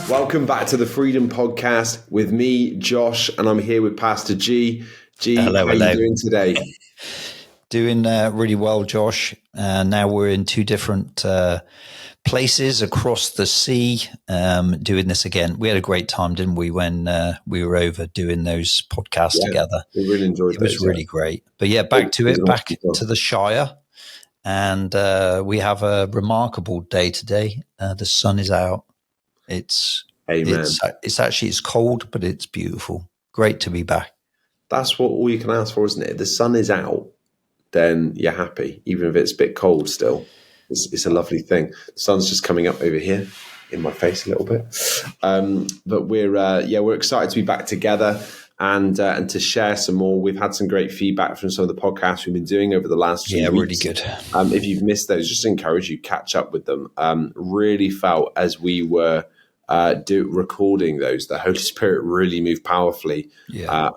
Welcome back to the Freedom Podcast with me, Josh, and I'm here with Pastor G. G, hello. How are you doing today? Doing really well, Josh. Now we're in two different places across the sea doing this again. We had a great time, didn't we, when we were over doing those podcasts together? We really enjoyed it. It was really great. But yeah, back to the Shire. And we have a remarkable day today. The sun is out. It's cold, but it's beautiful. Great to be back. That's what all you can ask for, isn't it? If the sun is out, then you're happy, even if it's a bit cold still. It's a lovely thing. The sun's just coming up over here in my face a little bit. But we're excited to be back together and to share some more. We've had some great feedback from some of the podcasts we've been doing over the last few weeks. Really good. If you've missed those, just encourage you catch up with them. Really felt as we were recording those, the Holy Spirit really moved powerfully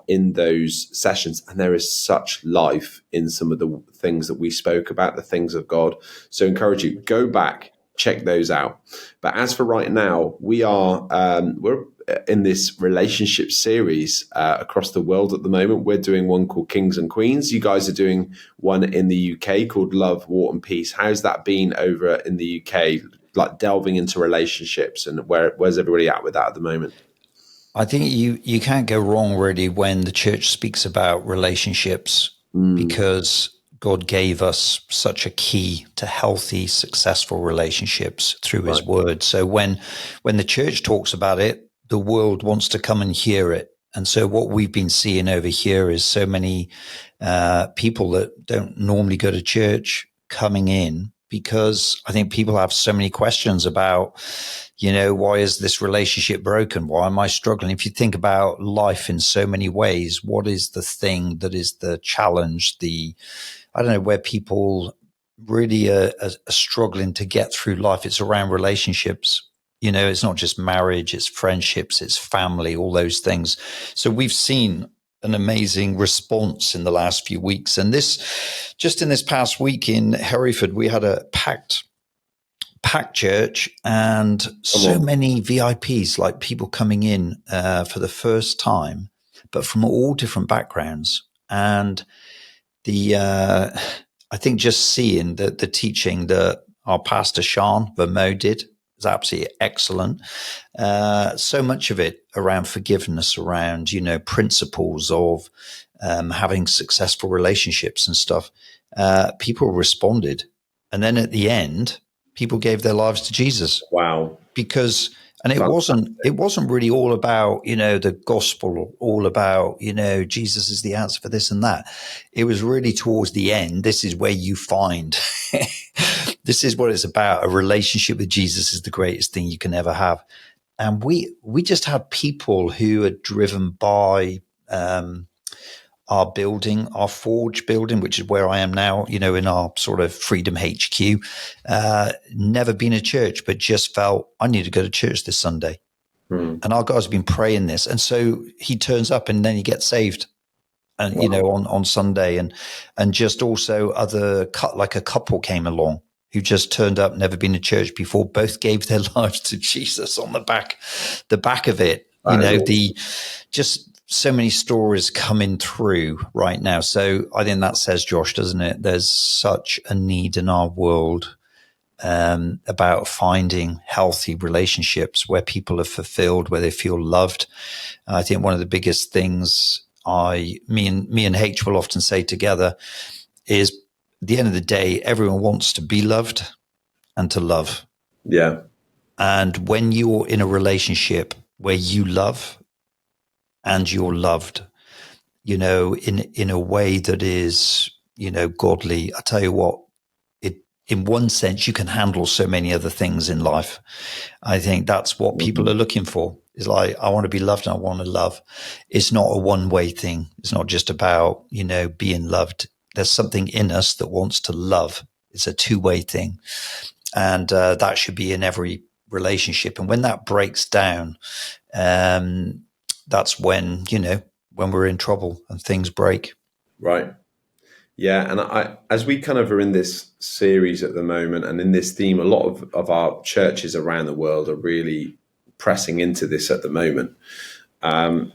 in those sessions, and there is such life in some of the things that we spoke about, the things of God. So encourage you, go back, check those out. But as for right now, we're in this relationship series across the world at the moment. We're doing one called Kings and Queens. You guys are doing one in the UK called Love, War and Peace. How's that been over in the UK? Like delving into relationships, and where's everybody at with that at the moment? I think you can't go wrong really when the church speaks about relationships, because God gave us such a key to healthy, successful relationships through His Word. So when the church talks about it, the world wants to come and hear it. And so what we've been seeing over here is so many people that don't normally go to church coming in, because I think people have so many questions about, why is this relationship broken? Why am I struggling? If you think about life in so many ways, what is the thing that is the challenge, where people really are struggling to get through life? It's around relationships. It's not just marriage, it's friendships, it's family, all those things. So we've seen an amazing response in the last few weeks. And just in this past week in Hereford, we had a packed church, and so many VIPs, like people coming in for the first time, but from all different backgrounds. And I think just seeing the teaching that our pastor Sean Vermo did was absolutely excellent. So much of it around forgiveness, around, principles of having successful relationships and stuff. People responded. And then at the end, people gave their lives to Jesus. Wow. And it wasn't really all about, the gospel, all about, Jesus is the answer for this and that. It was really towards the end. This is where you find, this is what it's about. A relationship with Jesus is the greatest thing you can ever have. And we just had people who are driven by, our building, our Forge building, which is where I am now, in our sort of Freedom HQ, never been a church, but just felt I need to go to church this Sunday. And our guys have been praying this. And so he turns up and then he gets saved. And, on Sunday, and just also like a couple came along who just turned up, never been to church before, both gave their lives to Jesus on the back of it. Just so many stories coming through right now. So I think that says, Josh, doesn't it? There's such a need in our world about finding healthy relationships where people are fulfilled, where they feel loved. I think one of the biggest things me and H will often say together is, at the end of the day, everyone wants to be loved and to love. Yeah. And when you're in a relationship where you love and you're loved, in a way that is, godly, I tell you what, in one sense, you can handle so many other things in life. I think that's what people are looking for. It's like, I want to be loved and I want to love. It's not a one-way thing. It's not just about, being loved. There's something in us that wants to love. It's a two-way thing. And that should be in every relationship. And when that breaks down, that's when, when we're in trouble and things break. Right. Yeah. And as we kind of are in this series at the moment and in this theme, a lot of our churches around the world are really pressing into this at the moment.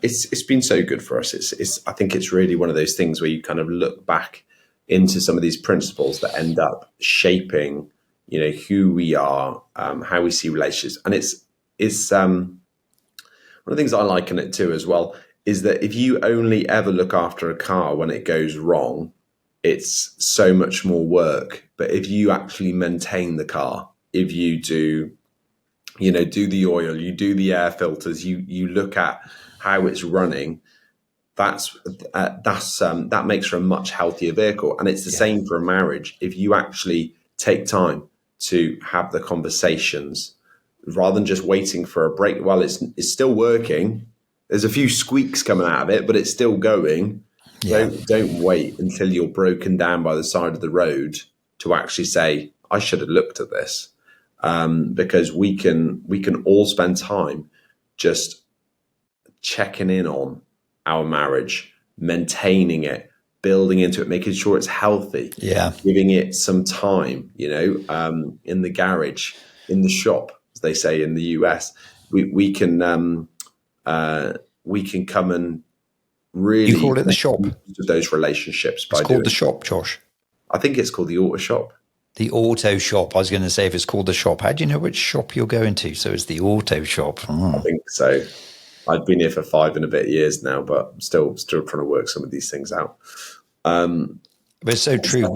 It's been so good for us. I think it's really one of those things where you kind of look back into some of these principles that end up shaping, who we are, how we see relationships. And it's one of the things I liken it to as well is that if you only ever look after a car when it goes wrong, it's so much more work. But if you actually maintain the car, if you do the oil, you do the air filters, you look at how it's running, that makes for a much healthier vehicle. And it's the same for a marriage. If you actually take time to have the conversations rather than just waiting for a break while it's still working, there's a few squeaks coming out of it, but it's still going. Don't wait until you're broken down by the side of the road to actually say, I should have looked at this. Because we can all spend time just checking in on our marriage, maintaining it, building into it, making sure it's healthy, giving it some time, in the garage, in the shop, as they say in the US, we can come and really, you call it the shop, those relationships. It's called the shop, Josh. I think it's called the auto shop. The auto shop. I was going to say if it's called the shop. How do you know which shop you're going to? So it's the auto shop. I think so. I've been here for 5 and a bit years now, but I'm still trying to work some of these things out. But it's so true.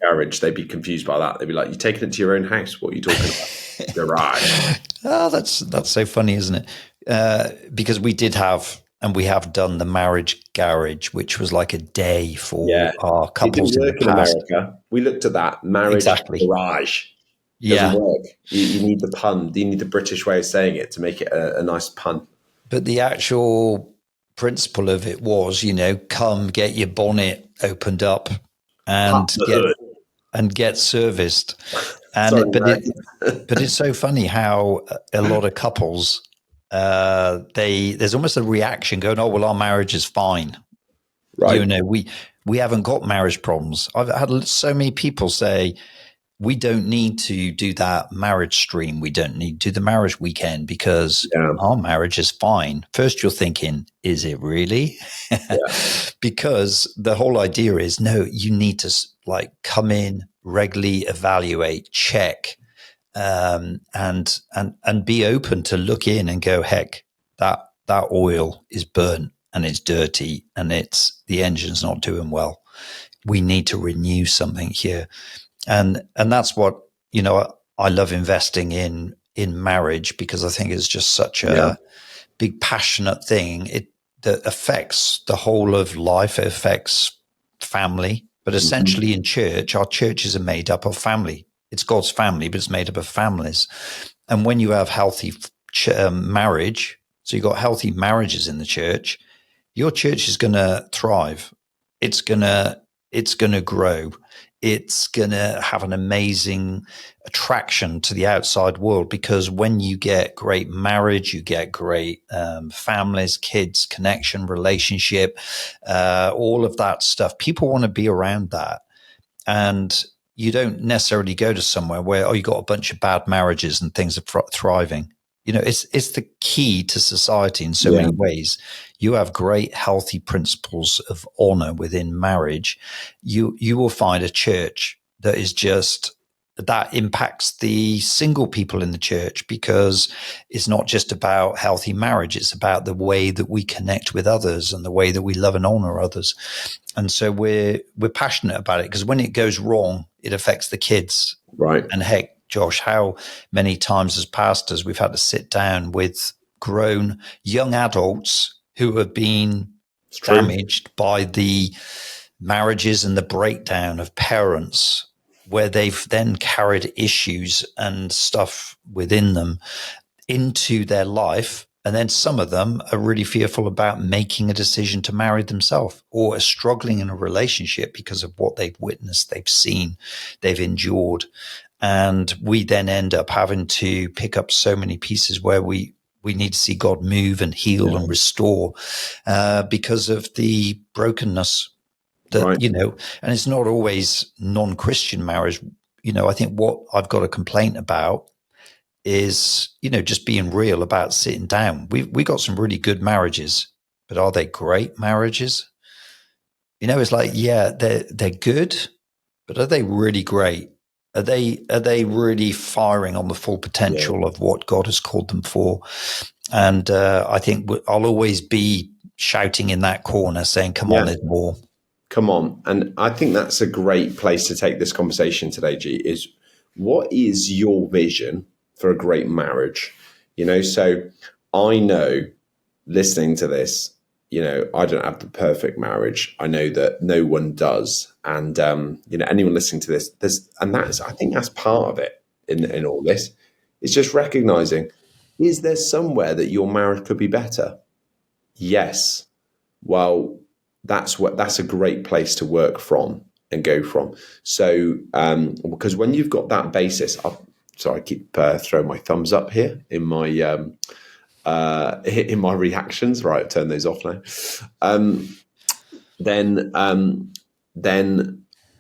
Garage, they'd be confused by that. They'd be like, "You're taking it to your own house? What are you talking about?" Garage. Oh, that's so funny, isn't it? Because we did have, and we have done the marriage garage, which was like a day for our couples in the past. In America. We looked at that marriage garage. Doesn't work. You need the pun. You need the British way of saying it to make it a nice pun. But the actual principle of it was, come get your bonnet opened up and get serviced. And but it's so funny how a lot of couples there's almost a reaction going, "Oh well, our marriage is fine." Right. We haven't got marriage problems. I've had so many people say, we don't need to do that marriage stream. We don't need to do the marriage weekend because our marriage is fine. First, you're thinking, is it really? Because the whole idea is, no, you need to come in, regularly evaluate, check, and be open to look in and go, heck, that oil is burnt and it's dirty and the engine's not doing well. We need to renew something here. And that's what, I love investing in marriage because I think it's just such a big passionate thing. That affects the whole of life. It affects family, but essentially in church, our churches are made up of family. It's God's family, but it's made up of families. And when you have healthy marriage, so you've got healthy marriages in the church, your church is going to thrive. It's going to grow. It's going to have an amazing attraction to the outside world because when you get great marriage, you get great families, kids, connection, relationship, all of that stuff. People want to be around that. And you don't necessarily go to somewhere where, you got a bunch of bad marriages and things are thriving. It's the key to society in so many ways. You have great, healthy principles of honor within marriage. You will find a church that is just that impacts the single people in the church because it's not just about healthy marriage. It's about the way that we connect with others and the way that we love and honor others. And so we're passionate about it because when it goes wrong, it affects the kids. Right. And heck, Josh, how many times as pastors we've had to sit down with grown young adults who have been damaged by the marriages and the breakdown of parents, where they've then carried issues and stuff within them into their life. And then some of them are really fearful about making a decision to marry themselves or are struggling in a relationship because of what they've witnessed, they've seen, they've endured. And we then end up having to pick up so many pieces where we need to see God move and heal and restore because of the brokenness that, and it's not always non-Christian marriage. I think what I've got a complaint about is, just being real about sitting down. We got some really good marriages, but are they great marriages? It's like, yeah, they're good, but are they really great? Are they really firing on the full potential of what God has called them for? And I think I'll always be shouting in that corner saying, come on, there's more. Come on. And I think that's a great place to take this conversation today, G, is what is your vision for a great marriage? So I know, listening to this, I don't have the perfect marriage. I know that no one does. And, anyone listening to this, I think that's part of it in all this. It's just recognizing, is there somewhere that your marriage could be better? Yes. Well, that's a great place to work from and go from. So, because when you've got that basis, I keep throwing my thumbs up here in my reactions. Right, I've turned those off now. Then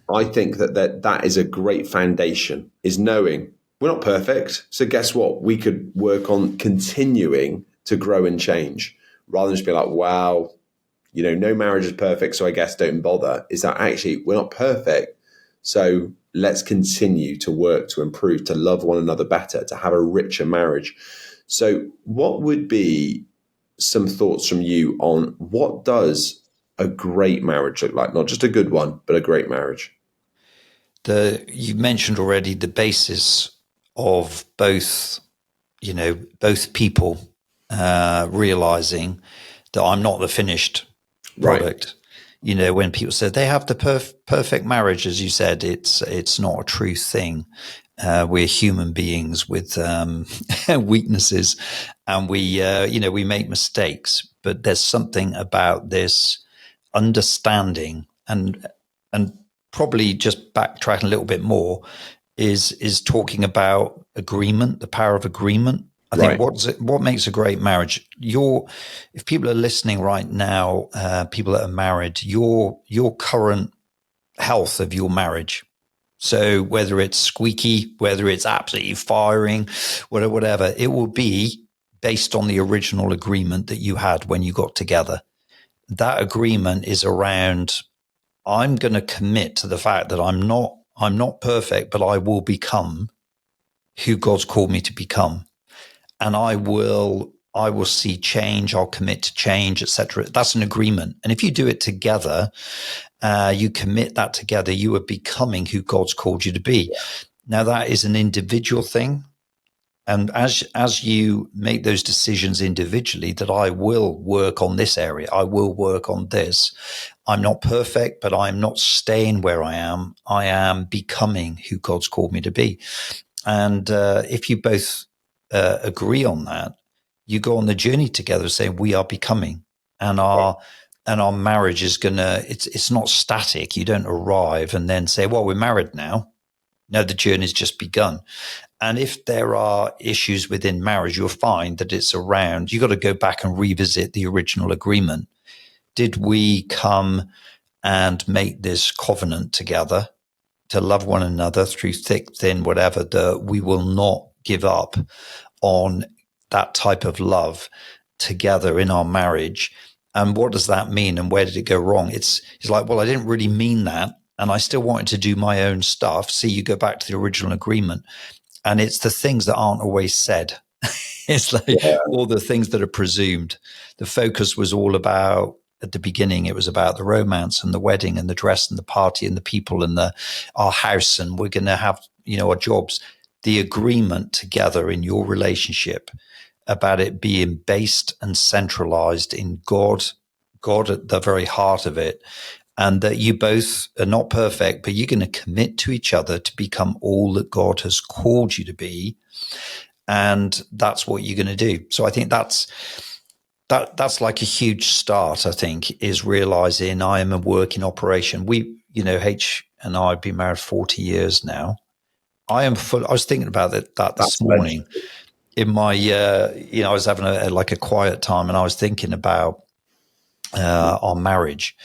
I think that is a great foundation, is knowing we're not perfect. So guess what? We could work on continuing to grow and change rather than just be like, wow, no marriage is perfect, so I guess don't bother. Is that actually we're not perfect, so let's continue to work to improve, to love one another better, to have a richer marriage. So what would be some thoughts from you on what does a great marriage look like? Not just a good one, but a great marriage. You mentioned already the basis of both people realizing that I'm not the finished product. Right. When people say they have the perfect marriage, as you said, it's not a true thing. We're human beings with weaknesses, and we make mistakes. But there's something about this understanding, and probably just backtracking a little bit more is talking about agreement, the power of agreement. I think what makes a great marriage? If people are listening right now, people that are married, your current health of your marriage. So whether it's squeaky, whether it's absolutely firing, whatever, it will be based on the original agreement that you had when you got together. That agreement is around, I'm going to commit to the fact that I'm not perfect, but I will become who God's called me to become. And I will see change. I'll commit to change, etc. That's an agreement. And if you do it together, you commit that together, you are becoming who God's called you to be. Yeah. Now that is an individual thing. And as you make those decisions individually, that I will work on this area, I will work on this. I'm not perfect, but I'm not staying where I am. I am becoming who God's called me to be. And if you both agree on that, you go on the journey together saying we are becoming, and our marriage is it's not static. You don't arrive and then say, well, we're married now. No, the journey's just begun. And if there are issues within marriage, you'll find that it's around, you got to go back and revisit the original agreement. Did we come and make this covenant together to love one another through thick, thin, whatever, that we will not give up on that type of love together in our marriage? And what does that mean? And where did it go wrong? It's like, well, I didn't really mean that. And I still wanted to do my own stuff. See, you go back to the original agreement. And it's the things that aren't always said. It's like all the things that are presumed. The focus was all about, at the beginning, it was about the romance and the wedding and the dress and the party and the people and our house, and we're going to have, our jobs. The agreement together in your relationship about it being based and centralized in God at the very heart of it, and that you both are not perfect, but you're going to commit to each other to become all that God has called you to be. And that's what you're going to do. So I think that's like a huge start, I think, is realizing I am a work in operation. H and I have been married 40 years now. I was thinking about that this morning in my, I was having a quiet time, and I was thinking about our marriage.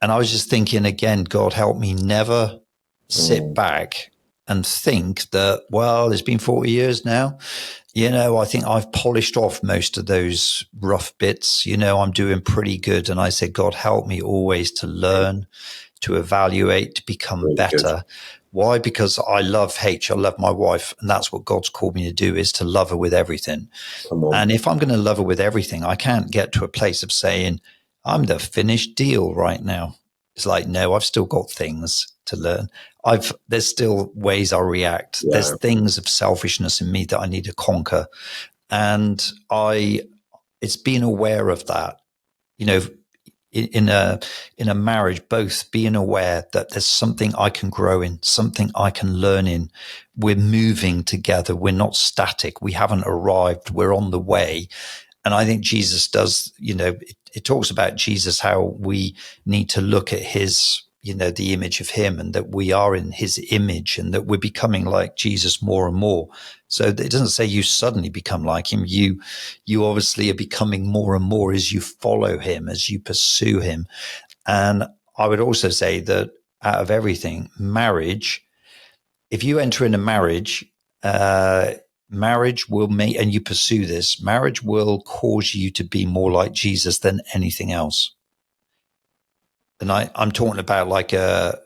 And I was just thinking again, God help me never sit back and think that, well, it's been 40 years now. I think I've polished off most of those rough bits. I'm doing pretty good. And I say, God, help me always to learn, to evaluate, to become really better. Good. Why? Because I love H. I love my wife. And that's what God's called me to do, is to love her with everything. And if I'm going to love her with everything, I can't get to a place of saying, I'm the finished deal right now. It's like, no, I've still got things to learn. There's still ways I react. Yeah. There's things of selfishness in me that I need to conquer. And it's being aware of that, in a marriage, both being aware that there's something I can grow in, something I can learn in. We're moving together. We're not static. We haven't arrived. We're on the way. And I think Jesus does, it talks about Jesus, how we need to look at his, the image of him, and that we are in his image, and that we're becoming like Jesus more and more. So it doesn't say you suddenly become like him. You obviously are becoming more and more as you follow him, as you pursue him. And I would also say that out of everything, marriage, if you enter in a marriage, marriage will make, and you pursue this, marriage will cause you to be more like Jesus than anything else. And I'm talking about like a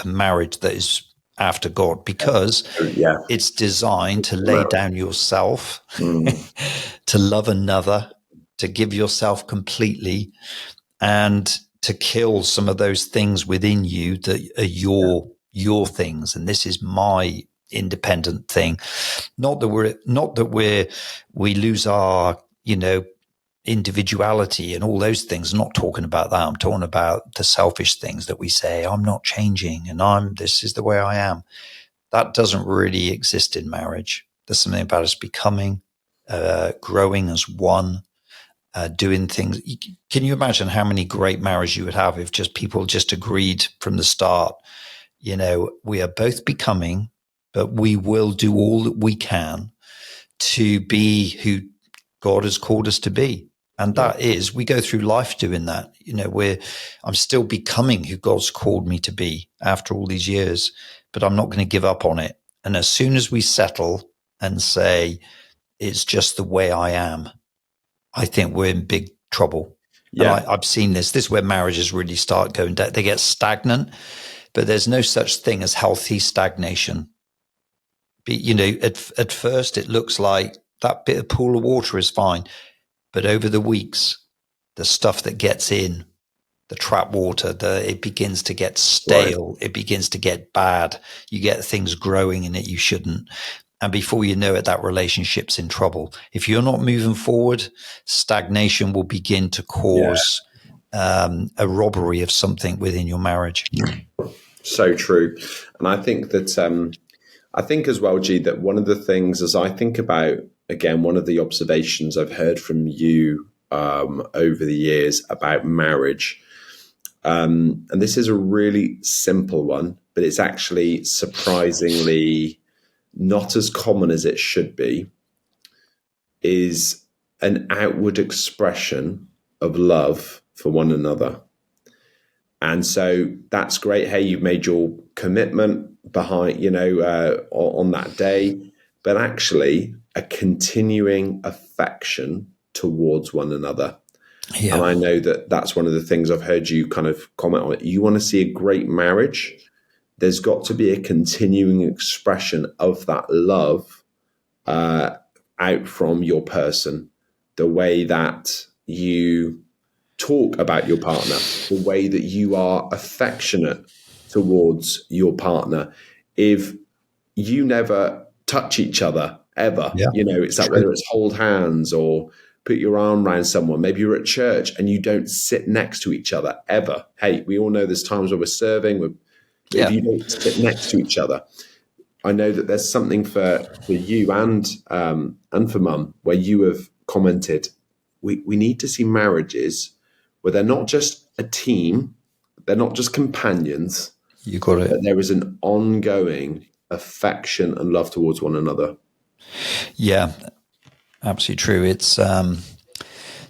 marriage that is after God, because it's designed to lay down yourself, to love another, to give yourself completely, and to kill some of those things within you that are your things. And this is my independent thing. Not that we lose our, individuality and all those things. I'm not talking about that. I'm talking about the selfish things that we say, I'm not changing and this is the way I am. That doesn't really exist in marriage. There's something about us becoming, growing as one, doing things. Can you imagine how many great marriages you would have if just people just agreed from the start, we are both becoming, but we will do all that we can to be who God has called us to be. And that is, we go through life doing that. I'm still becoming who God's called me to be after all these years, but I'm not going to give up on it. And as soon as we settle and say, it's just the way I am, I think we're in big trouble. Yeah. And I've seen this. This is where marriages really start going down. They get stagnant, but there's no such thing as healthy stagnation. At first it looks like that bit of pool of water is fine. But over the weeks, the stuff that gets in, the trap water, it begins to get stale. Right. It begins to get bad. You get things growing in it you shouldn't. And before you know it, that relationship's in trouble. If you're not moving forward, stagnation will begin to cause a robbery of something within your marriage. So true. And I think that, I think as well, G, that one of the things as I think about, again, one of the observations I've heard from you over the years about marriage, and this is a really simple one, but it's actually surprisingly not as common as it should be, is an outward expression of love for one another. And so that's great. Hey, you've made your commitment behind, on that day, but actually a continuing affection towards one another. Yeah. And I know that that's one of the things I've heard you kind of comment on it. You want to see a great marriage, there's got to be a continuing expression of that love out from your person, the way that you talk about your partner, the way that you are affectionate towards your partner. If you never touch each other ever, it's like whether it's hold hands or put your arm around someone, maybe you're at church and you don't sit next to each other ever. Hey, we all know there's times where we're serving, if you don't sit next to each other. I know that there's something for you and for Mum where you have commented, we need to see marriages where they're not just a team, they're not just companions. You got it. But there is an ongoing affection and love towards one another. Yeah, absolutely true. It's that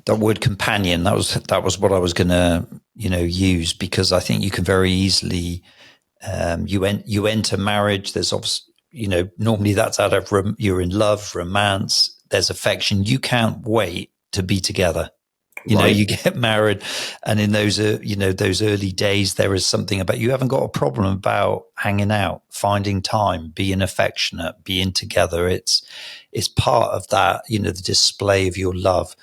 word companion. That was what I was going to use, because I think you can very easily You enter marriage. There's obviously, normally that's out of you're in love, romance. There's affection. You can't wait to be together. You get married, and in those, those early days, there is something about you haven't got a problem about hanging out, finding time, being affectionate, being together. It's part of that, the display of your love.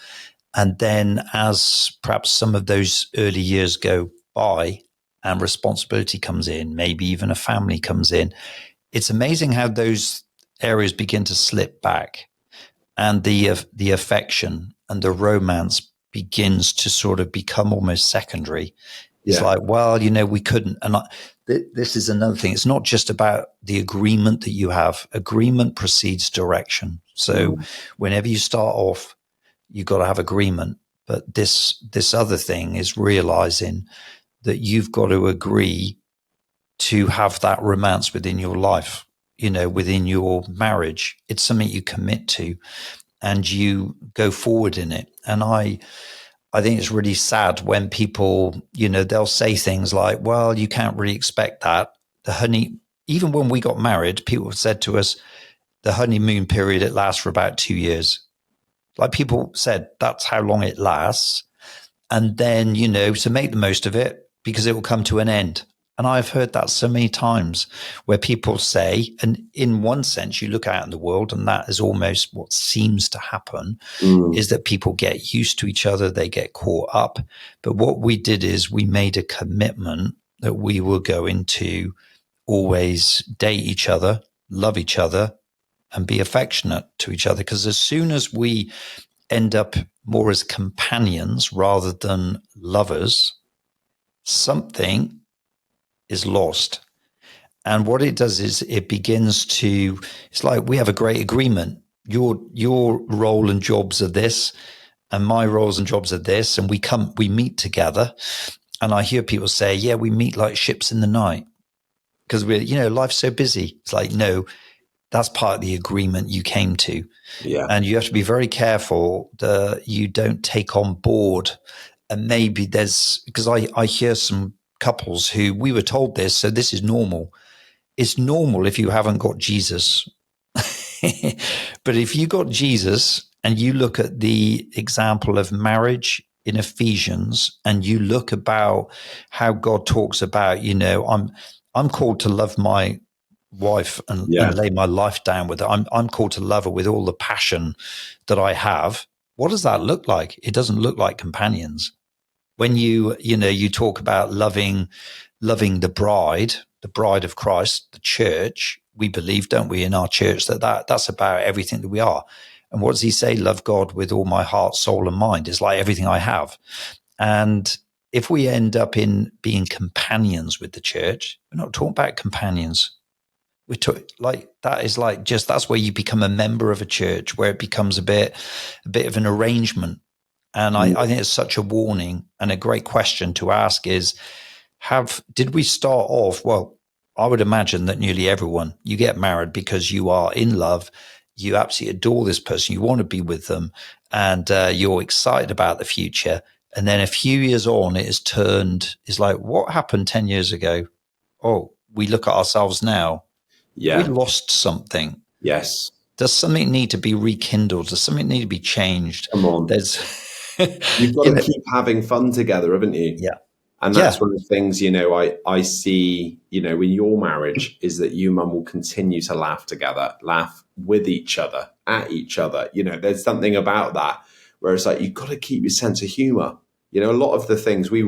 And then as perhaps some of those early years go by and responsibility comes in, maybe even a family comes in, it's amazing how those areas begin to slip back, and the affection and the romance begins to sort of become almost secondary. It's like, well, we couldn't. And this is another thing. It's not just about the agreement that you have. Agreement precedes direction. So whenever you start off, you've got to have agreement. But this other thing is realizing that you've got to agree to have that romance within your life, within your marriage. It's something you commit to and you go forward in it. And I think it's really sad when people, they'll say things like, well, you can't really expect that. Even when we got married, people said to us, the honeymoon period, it lasts for about 2 years. Like people said, that's how long it lasts. And then, to make the most of it, because it will come to an end. And I've heard that so many times where people say, and in one sense, you look out in the world and that is almost what seems to happen, is that people get used to each other, they get caught up. But what we did is we made a commitment that we were going to always date each other, love each other, and be affectionate to each other. Because as soon as we end up more as companions rather than lovers, something is lost. And what it does is it begins to, it's like we have a great agreement. Your role and jobs are this, and my roles and jobs are this. And we meet together. And I hear people say, yeah, we meet like ships in the night because life's so busy. It's like, no, that's part of the agreement you came to. Yeah. And you have to be very careful that you don't take on board. And maybe because I hear some couples who we were told this, so this is normal. It's normal if you haven't got Jesus. But if you got Jesus and you look at the example of marriage in Ephesians and you look about how God talks about, I'm called to love my wife and lay my life down with her. I'm called to love her with all the passion that I have. What does that look like? It doesn't look like companions. When you talk about loving the bride of Christ, the church, we believe, don't we, in our church, that's about everything that we are. And what does he say? Love God with all my heart, soul, and mind. It's like everything I have. And if we end up in being companions with the church, we're not talking about companions. We're talking like that is like just that's where you become a member of a church, where it becomes a bit of an arrangement. And I think it's such a warning, and a great question to ask is, did we start off? Well, I would imagine that nearly everyone, you get married because you are in love, you absolutely adore this person, you want to be with them, and you're excited about the future. And then a few years on, it's like, what happened 10 years ago? Oh, we look at ourselves now. Yeah. We lost something. Yes. Does something need to be rekindled? Does something need to be changed? Come on. You've got to keep having fun together, haven't you? Yeah. And that's one of the things, I see, in your marriage is that you and Mum will continue to laugh together, laugh with each other, at each other. There's something about that where it's like, you've got to keep your sense of humor. A lot of the things we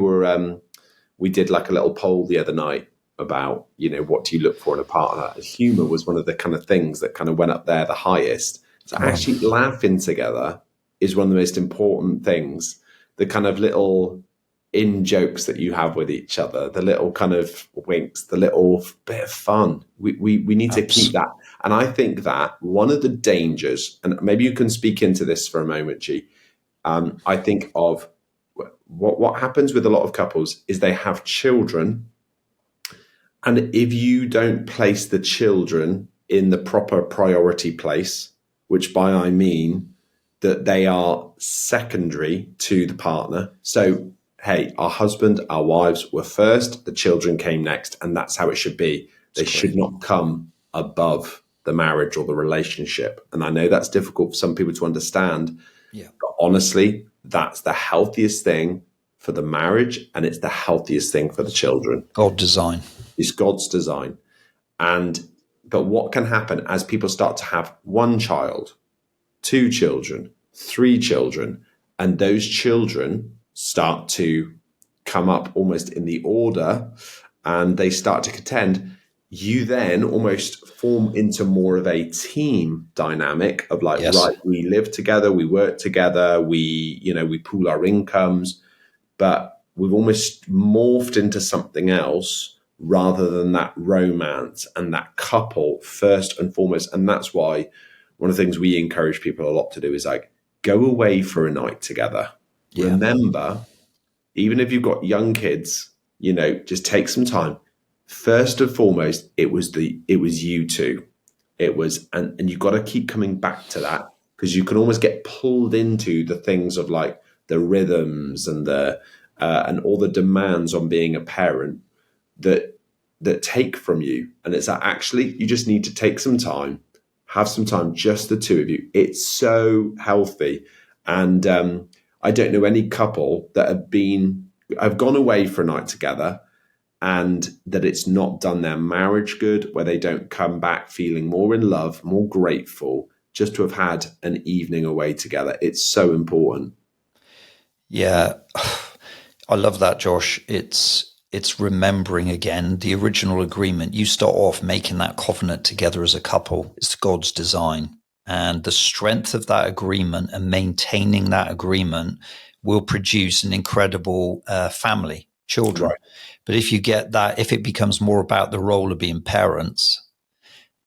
did like a little poll the other night about, what do you look for in a partner? Humor was one of the kind of things that kind of went up there the highest. So actually laughing together is one of the most important things. The kind of little in jokes that you have with each other, the little kind of winks, the little bit of fun. We need to keep that. And I think that one of the dangers, and maybe you can speak into this for a moment, G. I think of what happens with a lot of couples is they have children. And if you don't place the children in the proper priority place, which by I mean that they are secondary to the partner. So hey, our husband, our wives were first, the children came next, and that's how it should be. They should not come above the marriage or the relationship. And I know that's difficult for some people to understand. Yeah. But honestly, that's the healthiest thing for the marriage, and it's the healthiest thing for the children. God design. It's God's design. But what can happen as people start to have one child, two children, three children, and those children start to come up almost in the order and they start to contend, you then almost form into more of a team dynamic of like, Yes. right, we live together, we work together, we pool our incomes, but we've almost morphed into something else rather than that romance and that couple first and foremost. And that's why one of the things we encourage people a lot to do is like, go away for a night together. Yeah. Remember, even if you've got young kids, just take some time. First and foremost, it was you two. It was, and you've got to keep coming back to that, because you can almost get pulled into the things of like the rhythms and and all the demands on being a parent that take from you. And it's that actually you just need to take some time, have some time, just the two of you. It's so healthy. And I don't know any couple that have gone away for a night together and that it's not done their marriage good, where they don't come back feeling more in love, more grateful, just to have had an evening away together. It's so important. Yeah, I love that, Josh. It's remembering again the original agreement. You start off making that covenant together as a couple. It's God's design. And the strength of that agreement and maintaining that agreement will produce an incredible family, children. Right. But if you get that, if it becomes more about the role of being parents,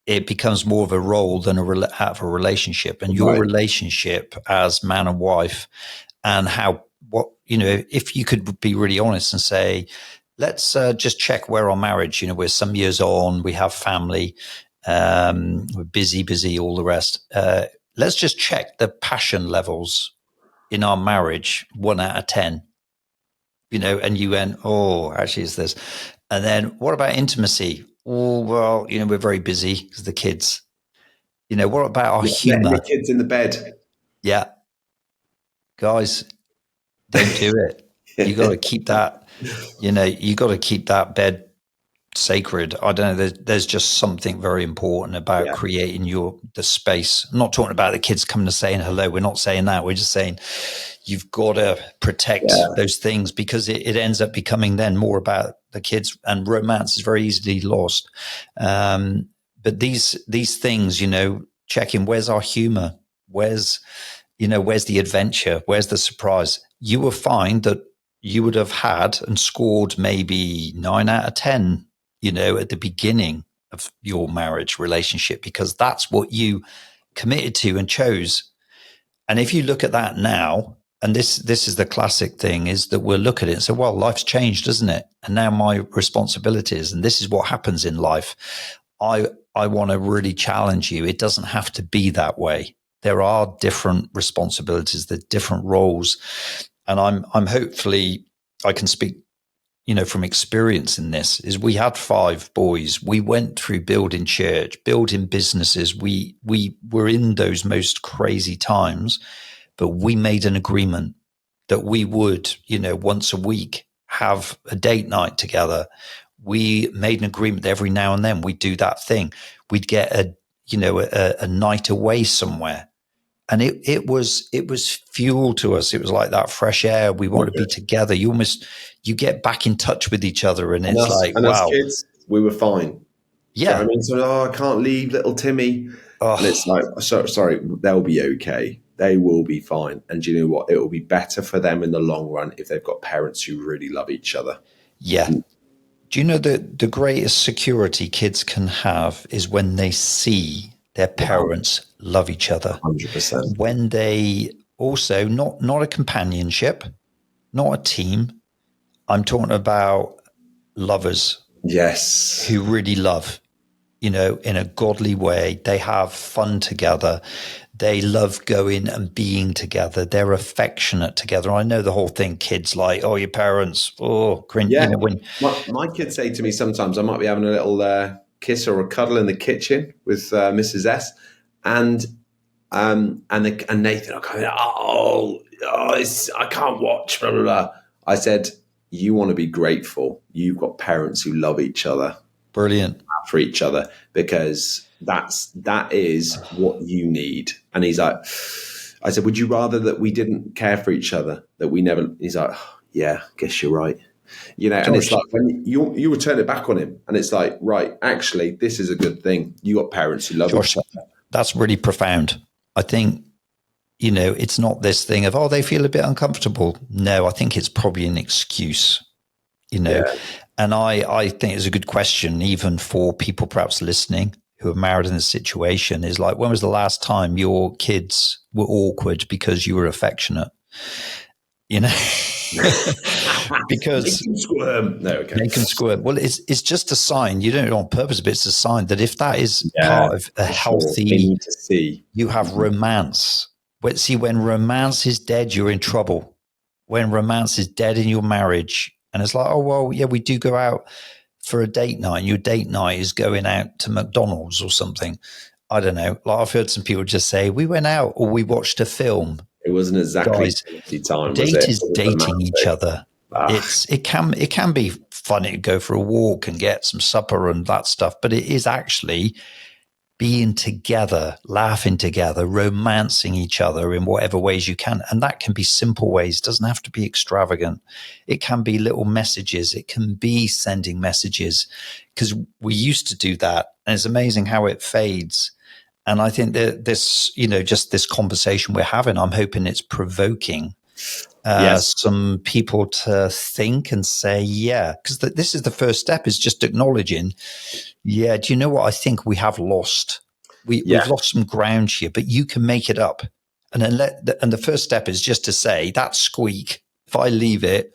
it becomes more of a role than out of a relationship. And your relationship as man and wife, and if you could be really honest and say, let's just check where our marriage, we're some years on, we have family, we're busy, all the rest. Let's just check the passion levels in our marriage, 1 out of 10, and you went, oh, actually it's this. And then what about intimacy? Oh, well, we're very busy because the kids, what about our humor? The kids in the bed. Yeah. Guys, don't do it. You got to keep that, you got to keep that bed sacred. I don't know. There's just something very important about creating the space. I'm not talking about the kids coming to saying hello. We're not saying that. We're just saying you've got to protect those things, because it ends up becoming then more about the kids, and romance is very easily lost. But these things, checking, where's our humor? Where's the adventure? Where's the surprise? You will find that you would have had and scored maybe 9 out of 10, at the beginning of your marriage relationship, because that's what you committed to and chose. And if you look at that now, and this is the classic thing, is that we'll look at it and say, well, life's changed, doesn't it? And now my responsibilities, and this is what happens in life. I want to really challenge you. It doesn't have to be that way. There are different responsibilities, there are different roles. And I'm hopefully, I can speak, from experience in this, is we had 5 boys. We went through building church, building businesses. We were in those most crazy times, but we made an agreement that we would, once a week have a date night together. We made an agreement that every now and then we'd do that thing. We'd get a night away somewhere. And it was fuel to us. It was like that fresh air. We want to be together. You get back in touch with each other, and it's like, wow. As kids, we were fine. Yeah. So I can't leave little Timmy. Oh. And it's like, sorry, they'll be okay. They will be fine. And do you know what? It will be better for them in the long run if they've got parents who really love each other. Yeah. Do you know that the greatest security kids can have is when they see their parents love each other. 100%. When they also, not a companionship, not a team. I'm talking about lovers. Yes. Who really love, in a godly way. They have fun together. They love going and being together. They're affectionate together. I know the whole thing. Kids like, oh, your parents, oh, cringe. Yeah. You know, when My kids say to me sometimes, I might be having a little kiss or a cuddle in the kitchen with Mrs. S, and Nathan, I can't watch, blah, blah, blah. I said, you want to be grateful. You've got parents who love each other. Brilliant. For each other, because that is what you need. And he's like, I said, would you rather that we didn't care for each other, that we never? He's like, oh, yeah, I guess you're right. You know, and it's like when you return it back on him, and it's like, right, actually, this is a good thing. You got parents who love each other. That's really profound. I think, you know, it's not this thing of, oh, they feel a bit uncomfortable. No, I think it's probably an excuse, you know. Yeah. And I think it's a good question, even for people perhaps listening who are married in this situation, is like, when was the last time your kids were awkward because you were affectionate? You know, because they can squirm. No, okay. They can squirm. Well, it's just a sign. You don't do it on purpose, but it's a sign that if that is part of a healthy, they need to see. You have romance. See, when romance is dead, you're in trouble. When romance is dead in your marriage, and it's like, oh, well, yeah, we do go out for a date night, and your date night is going out to McDonald's or something. I don't know. Like, I've heard some people just say, we went out or we watched a film. It wasn't exactly time. Date is dating each other. It can be funny to go for a walk and get some supper and that stuff, but it is actually being together, laughing together, romancing each other in whatever ways you can. And that can be simple ways. It doesn't have to be extravagant. It can be little messages. It can be sending messages, because we used to do that. And it's amazing how it fades. And I think that this, you know, just this conversation we're having, I'm hoping it's provoking some people to think and say, yeah, because this is the first step, is just acknowledging, yeah, do you know what? I think we have lost. We've lost some ground here, but you can make it up. And then the first step is just to say, that squeak, if I leave it,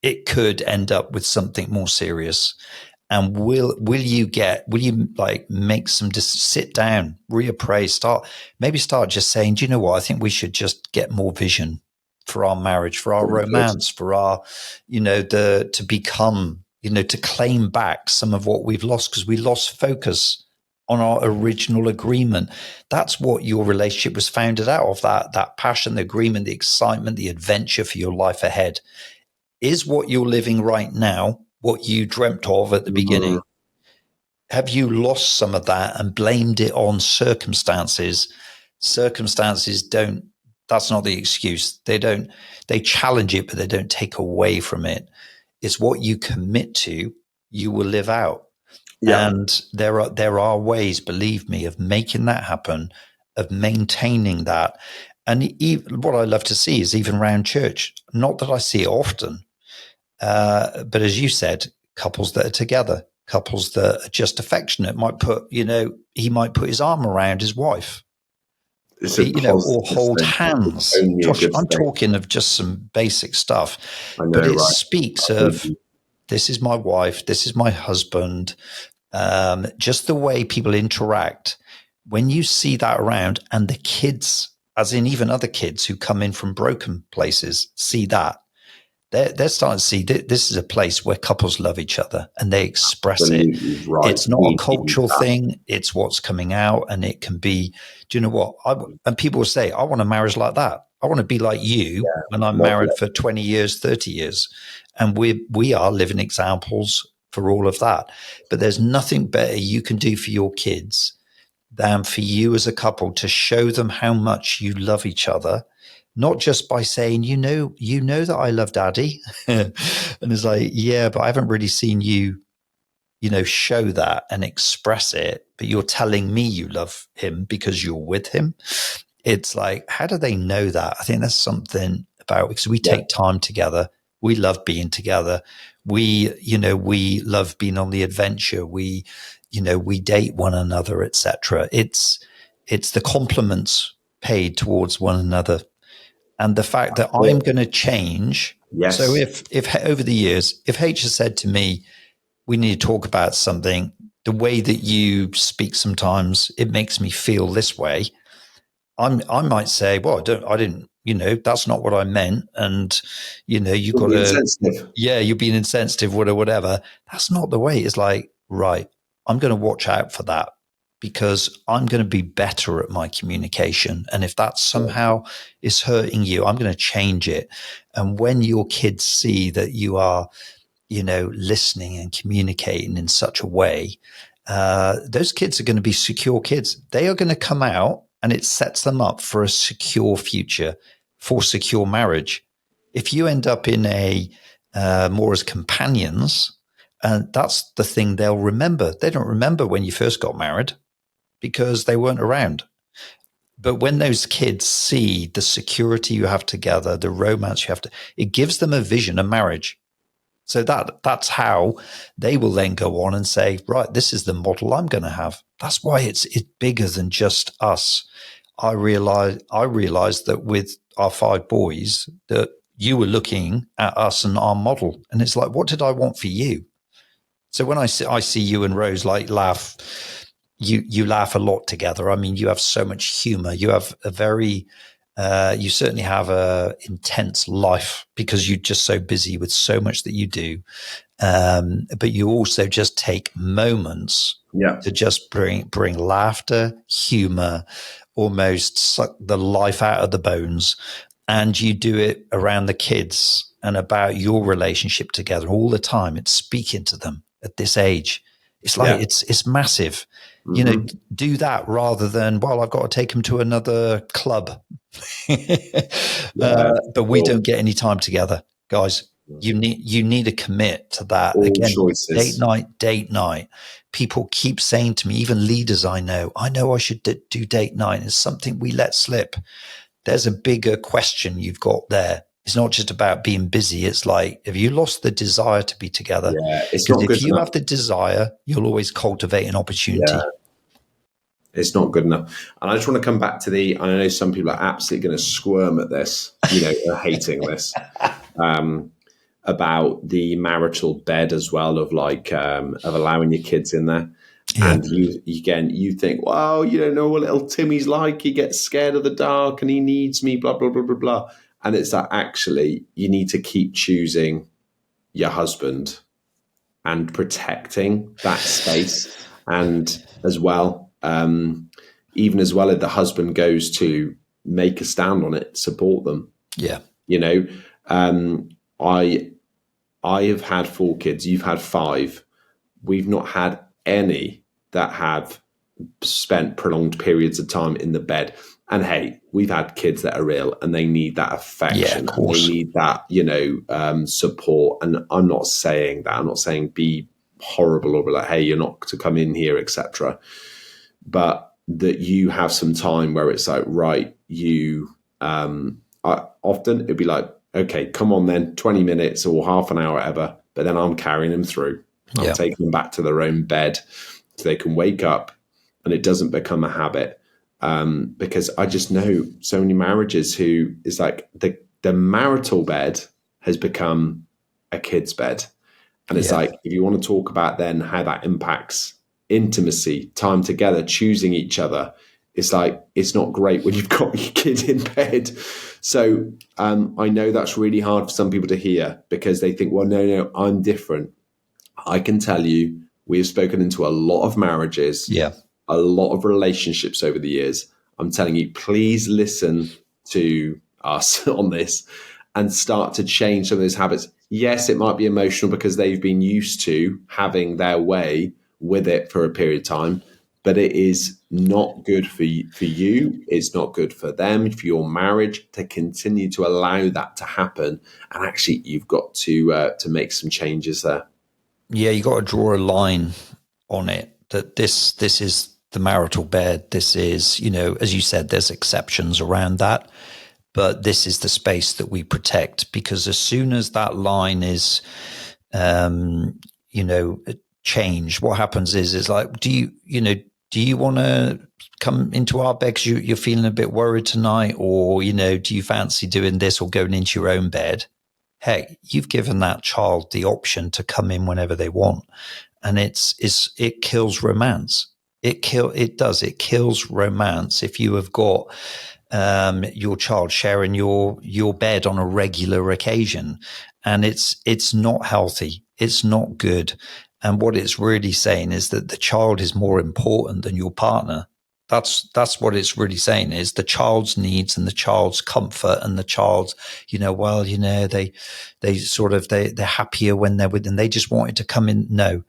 it could end up with something more serious. And will you like make some, just sit down, reappraise, start just saying, do you know what? I think we should just get more vision for our marriage, for our romance, for our, you know, to become, you know, to claim back some of what we've lost, because we lost focus on our original agreement. That's what your relationship was founded out of, that passion, the agreement, the excitement, the adventure for your life ahead. Is what you're living right now what you dreamt of at the beginning? Have you lost some of that and blamed it on circumstances? Circumstances don't, that's not the excuse. They challenge it, but they don't take away from it. It's what you commit to, you will live out. Yeah. And there are ways, believe me, of making that happen, of maintaining that. And what I love to see is even around church, not that I see it often, but as you said, couples that are together, couples that are just affectionate, he might put his arm around his wife, or hold hands. Josh, I'm talking of just some basic stuff, but it speaks of, this is my wife, this is my husband, just the way people interact. When you see that around, and the kids, as in even other kids who come in from broken places, see that, they're starting to see this is a place where couples love each other and they express it. Right. It's not a cultural thing. It's what's coming out, and it can be, do you know what? And people will say, I want a marriage like that. I want to be like you when I'm married for 20 years, 30 years. And we are living examples for all of that. But there's nothing better you can do for your kids than for you as a couple to show them how much you love each other. Not just by saying, you know that I love Daddy. And it's like, yeah, but I haven't really seen you, show that and express it. But you're telling me you love him because you're with him. It's like, how do they know that? I think that's something about, because we take time together. We love being together. We love being on the adventure. We date one another, etc. It's the compliments paid towards one another. And the fact that I'm going to change. Yes. So if over the years, if H has said to me, we need to talk about something, the way that you speak sometimes, it makes me feel this way. I might say, well, I didn't, that's not what I meant. And, you've got You're to, insensitive. yeah, you're being insensitive, whatever. That's not the way. It's like, right, I'm going to watch out for that because I'm going to be better at my communication. And if that somehow is hurting you, I'm going to change it. And when your kids see that you are, listening and communicating in such a way, those kids are going to be secure kids. They are going to come out and it sets them up for a secure future, for secure marriage. If you end up in a more as companions, that's the thing they'll remember. They don't remember when you first got married because they weren't around. But when those kids see the security you have together, the romance you have it gives them a vision of marriage. So that's how they will then go on and say, right, this is the model I'm going to have. That's why it's bigger than just us. I realized that with our 5 boys that you were looking at us and our model. And it's like, what did I want for you? So when I see you and Rose like laugh, you laugh a lot together. I mean, you have so much humor. You have a very you certainly have a intense life because you're just so busy with so much that you do. But you also just take moments to just bring laughter, humor, almost suck the life out of the bones. And you do it around the kids and about your relationship together all the time. It's speaking to them at this age. It's like, it's massive. Mm-hmm. Do that rather than, well, I've got to take them to another club. But we don't get any time together, guys. You need to commit to that. All again. Choices. Date night. People keep saying to me, even leaders I know I should do date night. It's something we let slip. There's a bigger question you've got there. It's not just about being busy. It's like, have you lost the desire to be together? Yeah, it's not good if you enough. have the desire, you'll always cultivate an opportunity. Yeah. It's not good enough. And I just want to come back to I know some people are absolutely going to squirm at this, are hating this, about the marital bed as well, of allowing your kids in there. Yeah. And you think, well, you don't know what little Timmy's like. He gets scared of the dark and he needs me, blah, blah, blah, blah, blah. And it's that actually you need to keep choosing your husband and protecting that space. And as well, even as well, if the husband goes to make a stand on it, support them. Yeah. I have had 4 kids. You've had 5. We've not had any that have spent prolonged periods of time in the bed. And hey, we've had kids that are ill and they need that affection. Yeah, they need that, support. And I'm not saying that. I'm not saying be horrible or be like, hey, you're not to come in here, etc. But that you have some time where it's like, right, often it'd be like, okay, come on then, 20 minutes or half an hour, whatever. But then I'm carrying them through. I'm taking them back to their own bed so they can wake up and it doesn't become a habit. Because I just know so many marriages who is like the marital bed has become a kid's bed. And it's like, if you want to talk about then how that impacts intimacy, time together, choosing each other, it's like, it's not great when you've got your kid in bed. So I know that's really hard for some people to hear because they think, well, no, I'm different. I can tell you, we have spoken into a lot of marriages, a lot of relationships over the years. I'm telling you, please listen to us on this and start to change some of those habits. Yes, it might be emotional because they've been used to having their way with it for a period of time, but it is not good for you. It's not good for them, for your marriage, to continue to allow that to happen. And actually, you've got to make some changes there. Yeah, you got to draw a line on it that this is the marital bed. This is, as you said, there's exceptions around that, but this is the space that we protect, because as soon as that line is, changed, what happens is like, do you want to come into our bed because you're feeling a bit worried tonight, or, do you fancy doing this or going into your own bed? Heck, you've given that child the option to come in whenever they want. And it kills romance. It kills romance if you have got your child sharing your bed on a regular occasion, and it's not healthy. It's not good. And what it's really saying is that the child is more important than your partner. That's what it's really saying, is the child's needs and the child's comfort and the child's, they're happier when they're with them. They just wanted to come in. No,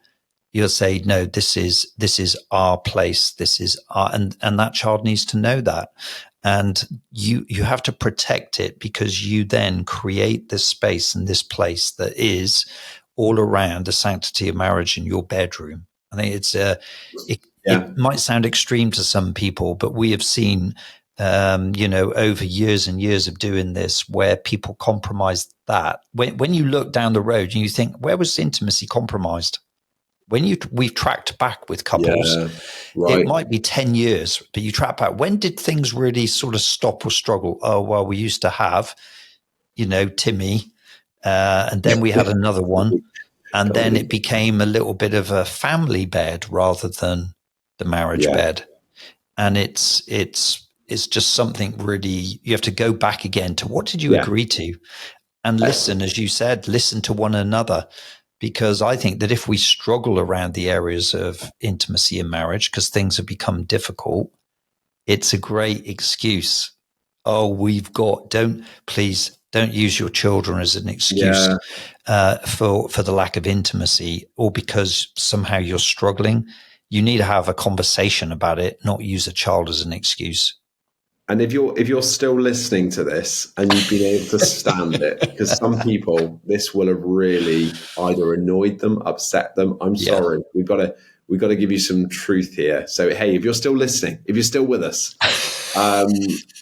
you'll say, no, this is our place. This is our, and that child needs to know that. And you have to protect it, because you then create this space and this place that is all around the sanctity of marriage in your bedroom. I think it might sound extreme to some people, but we have seen, over years and years of doing this, where people compromise that. When you look down the road and you think, where was intimacy compromised? We've tracked back with couples, It might be 10 years, but you track back. When did things really sort of stop or struggle? Oh, well, we used to have, Timmy, and then we had another one. And then it became a little bit of a family bed rather than the marriage bed. And it's just something really, you have to go back again to what did you agree to? And listen, as you said, listen to one another. Because I think that if we struggle around the areas of intimacy in marriage because things have become difficult, it's a great excuse. Oh, please don't use your children as an excuse for the lack of intimacy, or because somehow you're struggling. You need to have a conversation about it, not use a child as an excuse. And if you're still listening to this and you've been able to stand it, because some people, this will have really either annoyed them, upset them. I'm sorry. We've got to give you some truth here. So, hey, if you're still listening, if you're still with us,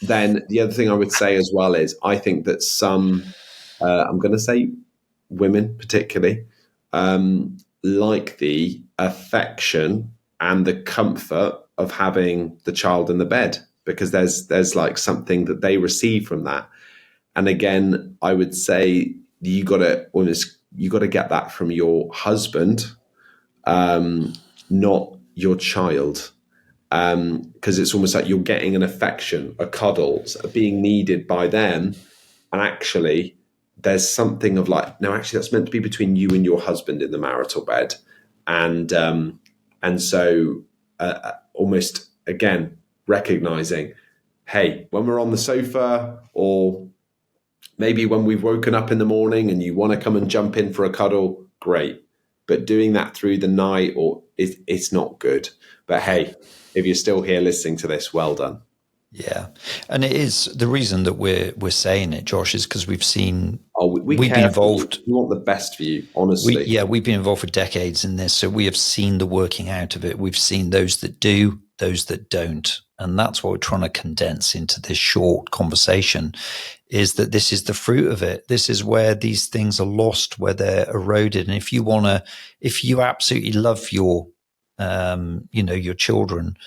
then the other thing I would say as well is I think that some, I'm going to say women particularly, like the affection and the comfort of having the child in the bed, because there's like something that they receive from that. And again, I would say you got to get that from your husband, not your child, because it's almost like you're getting an affection, a cuddle, being needed by them, and actually there's something of like, no, actually that's meant to be between you and your husband in the marital bed, and so almost again recognizing, hey, when we're on the sofa, or maybe when we've woken up in the morning and you want to come and jump in for a cuddle, great. But doing that through the night, or it's not good. But hey, if you're still here listening to this, well done. Yeah, and it is the reason that we're saying it, Josh, is because we've seen. We've been involved. We want the best for you, honestly. We've been involved for decades in this, so we have seen the working out of it. We've seen those that do, those that don't, and that's what we're trying to condense into this short conversation. Is that this is the fruit of it? This is where these things are lost, where they're eroded. And if you absolutely love your, your children,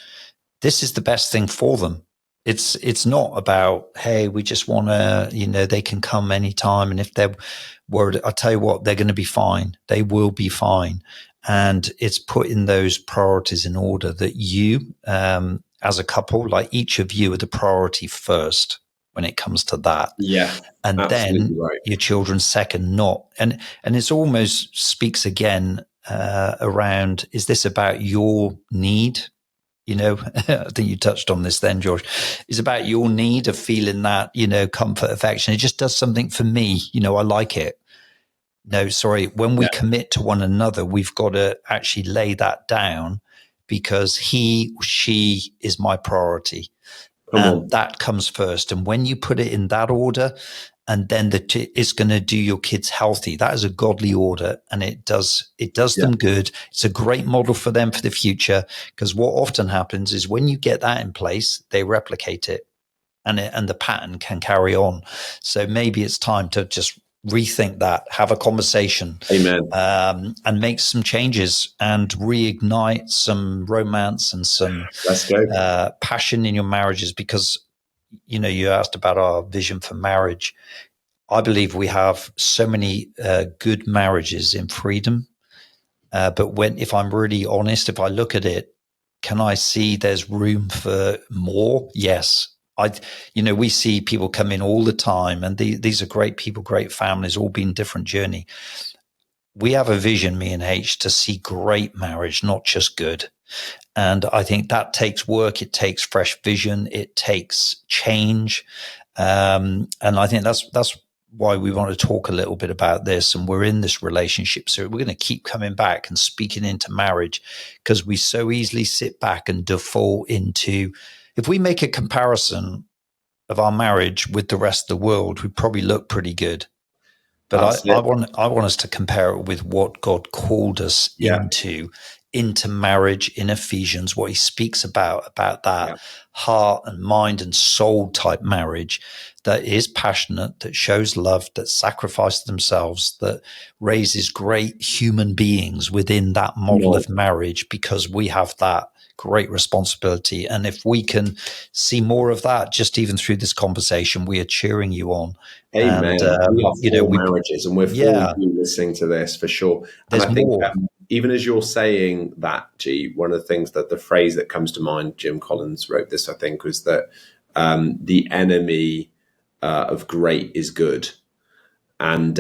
this is the best thing for them. It's not about, hey, we just want to, they can come anytime. And if they're worried, I tell you what, they're going to be fine. They will be fine. And it's putting those priorities in order that you, as a couple, like each of you are the priority first when it comes to that. Yeah. And then your children second, not. And it almost speaks again around, is this about your need? I think you touched on this then, George. It's about your need of feeling that, comfort, affection. It just does something for me. I like it. No, sorry. When we commit to one another, we've got to actually lay that down, because she is my priority. And that comes first. And when you put it in that order, and then it's going to do your kids healthy. That is a godly order, and it does them good. It's a great model for them for the future, because what often happens is when you get that in place, they replicate it, and the pattern can carry on. So maybe it's time to just rethink that, have a conversation, amen, and make some changes and reignite some romance and some passion in your marriages, because you asked about our vision for marriage. I believe we have so many good marriages in freedom. But if I'm really honest, if I look at it Can I see there's room for more? Yes. We see people come in all the time, and these are great people, great families, all been different journey. We have a vision, me and H, to see great marriage, not just good. And I think that takes work. It takes fresh vision. It takes change. And I think that's why we want to talk a little bit about this. And we're in this relationship. So we're going to keep coming back and speaking into marriage, because we so easily sit back and default into, if we make a comparison of our marriage with the rest of the world, we probably look pretty good. But I want us to compare it with what God called us into marriage in Ephesians, what he speaks about that heart and mind and soul type marriage that is passionate, that shows love, that sacrifices themselves, that raises great human beings within that model of marriage, because we have that great responsibility. And if we can see more of that, just even through this conversation, we are cheering you on. Amen. And, we are for marriages, and we're for you listening to this, for sure. And I think even as you're saying that, G, one of the things that the phrase that comes to mind, Jim Collins wrote this, I think, was that the enemy of great is good. And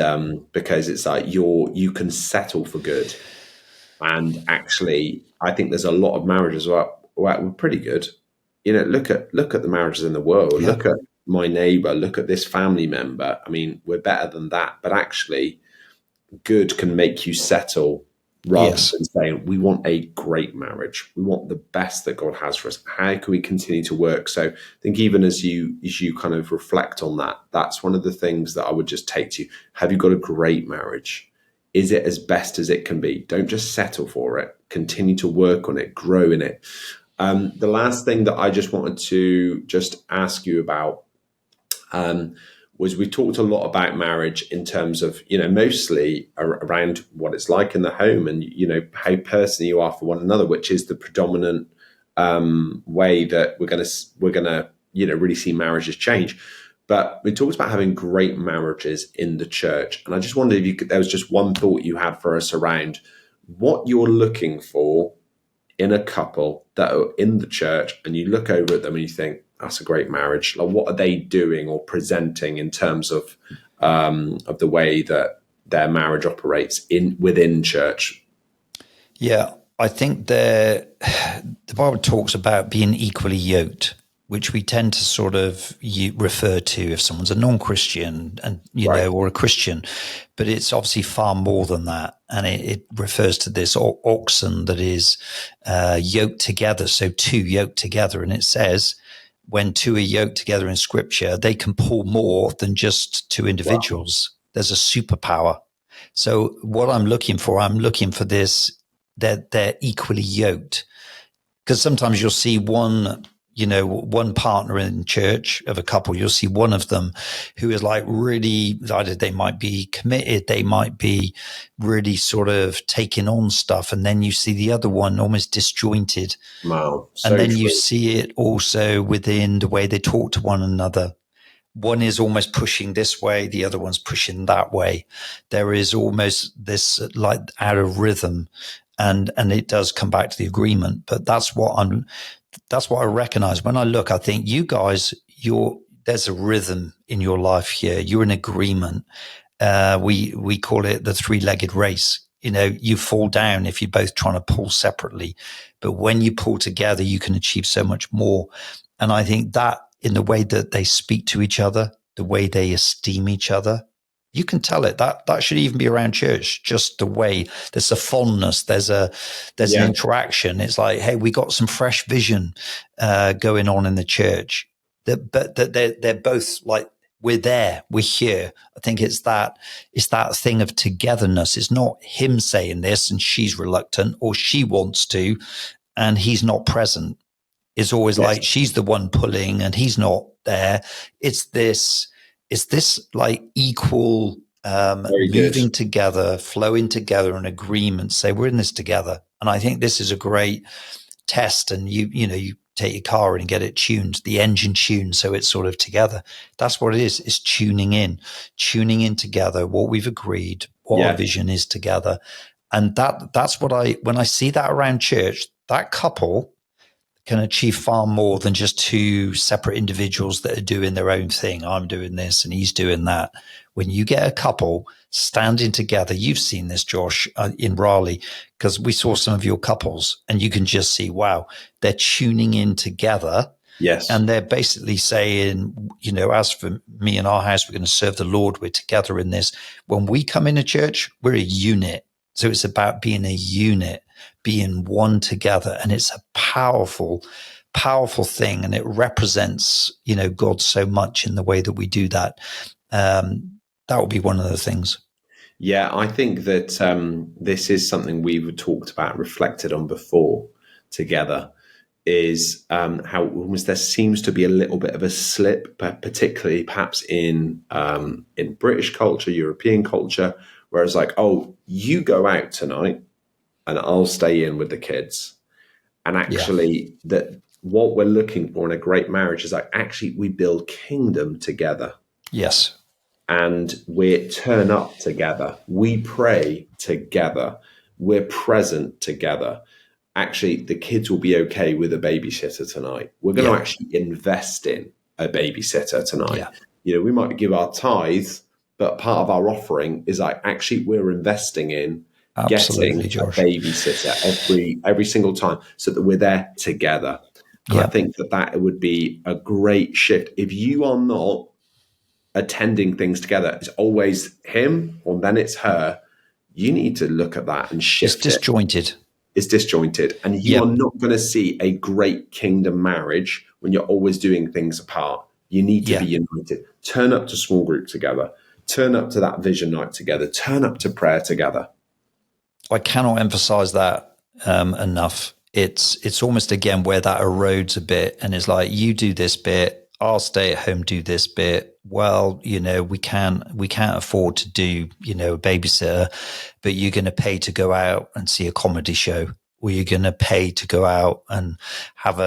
because it's like you can settle for good. And actually, I think there's a lot of marriages where we're pretty good. Look at the marriages in the world. Yeah. Look at my neighbor. Look at this family member. I mean, we're better than that. But actually, good can make you settle rather than saying, we want a great marriage. We want the best that God has for us. How can we continue to work? So I think even as you kind of reflect on that, that's one of the things that I would just take to you. Have you got a great marriage? Is it as best as it can be? Don't just settle for it. Continue to work on it, grow in it. The last thing that I just wanted to just ask you about was, we talked a lot about marriage in terms of, mostly around what it's like in the home and, how personal you are for one another, which is the predominant way that we're going to, really see marriages change. But we talked about having great marriages in the church. And I just wondered if there was just one thought you had for us around what you're looking for in a couple that are in the church, and you look over at them and you think, that's a great marriage. Like, what are they doing or presenting in terms of the way that their marriage operates within church? Yeah, I think the Bible talks about being equally yoked, which we tend to sort of refer to if someone's a non-Christian and or a Christian, but it's obviously far more than that, and it refers to this oxen that is yoked together. So two yoked together, and it says, when two are yoked together in Scripture, they can pull more than just two individuals. Wow. There's a superpower. So what I'm looking for this, that they're equally yoked. Because sometimes you'll see one partner in church of a couple, you'll see one of them who is like really, either they might be committed, they might be really sort of taking on stuff. And then you see the other one almost disjointed. Wow. So and then you see it also within the way they talk to one another. One is almost pushing this way, the other one's pushing that way. There is almost this like out of rhythm, and it does come back to the agreement. But that's what I recognize when I look. I think you guys, there's a rhythm in your life here. You're in agreement. We call it the three-legged race. You fall down if you're both trying to pull separately, but when you pull together, you can achieve so much more. And I think that in the way that they speak to each other, the way they esteem each other, you can tell it. That should even be around church. Just the way there's a fondness, there's an interaction. It's like, hey, we got some fresh vision going on in the church. But they're both like, we're there, we're here. I think it's that thing of togetherness. It's not him saying this and she's reluctant, or she wants to and he's not present. It's always like she's the one pulling and he's not there. It's this like equal moving together, flowing together, an agreement, say we're in this together. And I think this is a great test. And you take your car and get it tuned, the engine tuned, so it's sort of together. That's what it is. It's tuning in together, what we've agreed, what our vision is together. And that's what when I see that around church, that couple, can achieve far more than just two separate individuals that are doing their own thing. I'm doing this and he's doing that. When you get a couple standing together, you've seen this, Josh, in Raleigh, because we saw some of your couples, and you can just see, wow, they're tuning in together. Yes. And they're basically saying, as for me and our house, we're going to serve the Lord. We're together in this. When we come into church, we're a unit. So it's about being a unit, being one together. And it's a powerful, powerful thing. And it represents, God so much in the way that we do that. That would be one of the things. Yeah, I think that this is something we've talked about, reflected on before together, is how almost there seems to be a little bit of a slip, particularly perhaps in British culture, European culture, whereas like, oh, you go out tonight and I'll stay in with the kids. And actually that what we're looking for in a great marriage is like, actually we build kingdom together. Yes. And we turn up together. We pray together. We're present together. Actually, the kids will be okay with a babysitter tonight. We're going to actually invest in a babysitter tonight. Yeah. We might give our tithe, but part of our offering is like, actually, we're investing in getting a babysitter every single time so that we're there together. And I think that would be a great shift. If you are not attending things together, it's always him or then it's her, you need to look at that and shift it. It's disjointed. And you are not going to see a great kingdom marriage when you're always doing things apart. You need to be united. Turn up to small group together. Turn up to that vision night together. Turn up to prayer together. I cannot emphasize that enough. It's almost, again, where that erodes a bit and it's like, you do this bit, I'll stay at home, do this bit. Well, we can't afford to do, a babysitter, but you're going to pay to go out and see a comedy show, or you're going to pay to go out and have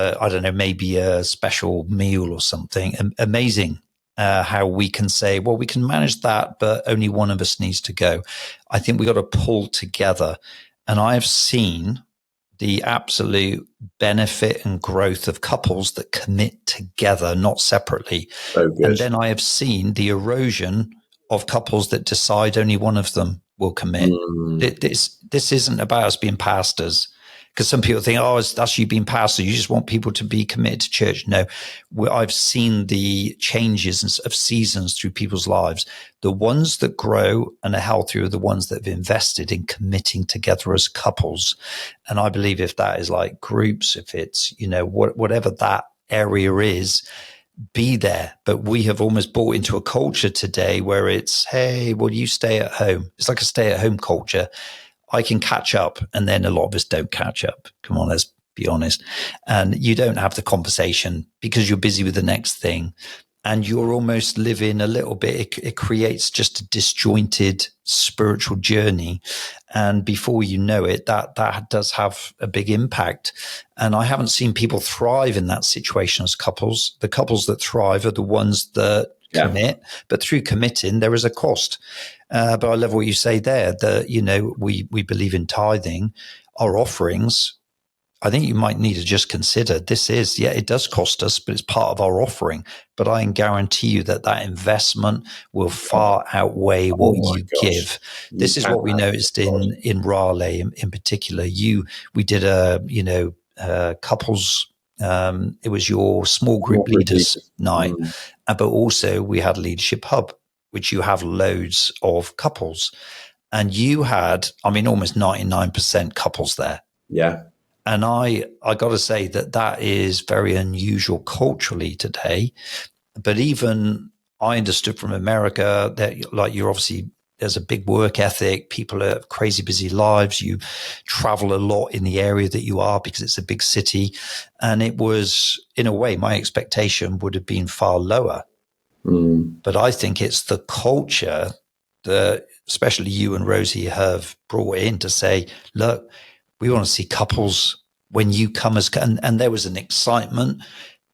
maybe a special meal or something. Amazing how we can say, well, we can manage that, but only one of us needs to go. I think we got to pull together. And I have seen the absolute benefit and growth of couples that commit together, not separately. And then I have seen the erosion of couples that decide only one of them will commit. This isn't about us being pastors, because some people think, oh, that's you being pastor. You just want people to be committed to church. No, I've seen the changes of seasons through people's lives. The ones that grow and are healthy are the ones that have invested in committing together as couples. And I believe if that is like groups, if it's, whatever that area is, be there. But we have almost bought into a culture today where it's, hey, well, you stay at home. It's like a stay at home culture. I can catch up, and then a lot of us don't catch up. Come on, let's be honest. And you don't have the conversation because you're busy with the next thing. And you're almost living a little bit. It creates just a disjointed spiritual journey. And before you know it, that does have a big impact. And I haven't seen people thrive in that situation as couples. The couples that thrive are the ones that commit, but through committing, there is a cost. But I love what you say there, that, we believe in tithing, our offerings. I think you might need to just consider this is, it does cost us, but it's part of our offering. But I can guarantee you that investment will far outweigh what you give. This is what we noticed in Raleigh in particular. We did a couples, it was your small group leaders night, but also we had Leadership Hub, which you have loads of couples. And you had, almost 99% couples there. Yeah. And I got to say that is very unusual culturally today. But even I understood from America that, like, you're obviously, there's a big work ethic. People are crazy busy lives. You travel a lot in the area that you are because it's a big city. And it was, in a way, my expectation would have been far lower. But I think it's the culture that especially you and Rosie have brought in to say, look, we want to see couples when you come and there was an excitement.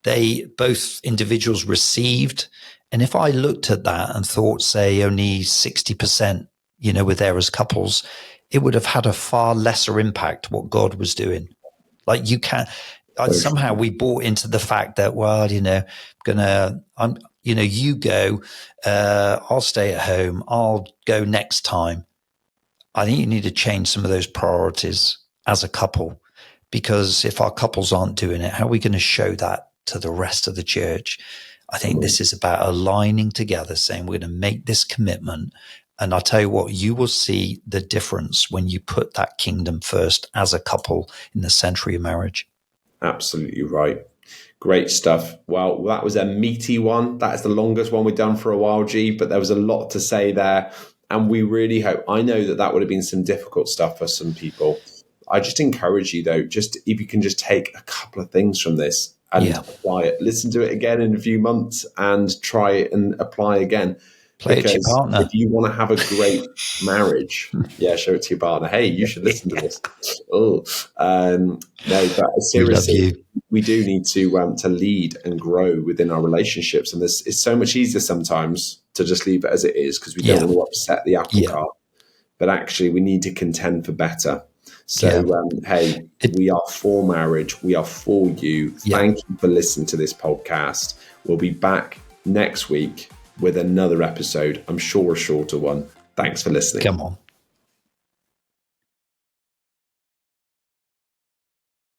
Both individuals received. And if I looked at that and thought, say, only 60%, were there as couples, it would have had a far lesser impact what God was doing. Like somehow we bought into the fact that, well, you go, I'll stay at home, I'll go next time. I think you need to change some of those priorities as a couple, because if our couples aren't doing it, how are we going to show that to the rest of the church? I think this is about aligning together, saying we're going to make this commitment. And I'll tell you what, you will see the difference when you put that kingdom first as a couple in the century of marriage. Absolutely right. Great stuff. Well, that was a meaty one. That is the longest one we've done for a while, G, but there was a lot to say there. And we really hope, I know that would have been some difficult stuff for some people. I just encourage you, though, just if you can just take a couple of things from this and apply it, listen to it again in a few months and try it and apply again. Play it to your partner. If you want to have a great marriage, show it to your partner. Hey, you should listen to this. No, but seriously, we do need to lead and grow within our relationships, and it's so much easier sometimes to just leave it as it is because we don't want to upset the apple cart. But actually, we need to contend for better. So, we are for marriage. We are for you. Thank you for listening to this podcast. We'll be back next week with another episode. I'm sure a shorter one. Thanks for listening. Come on.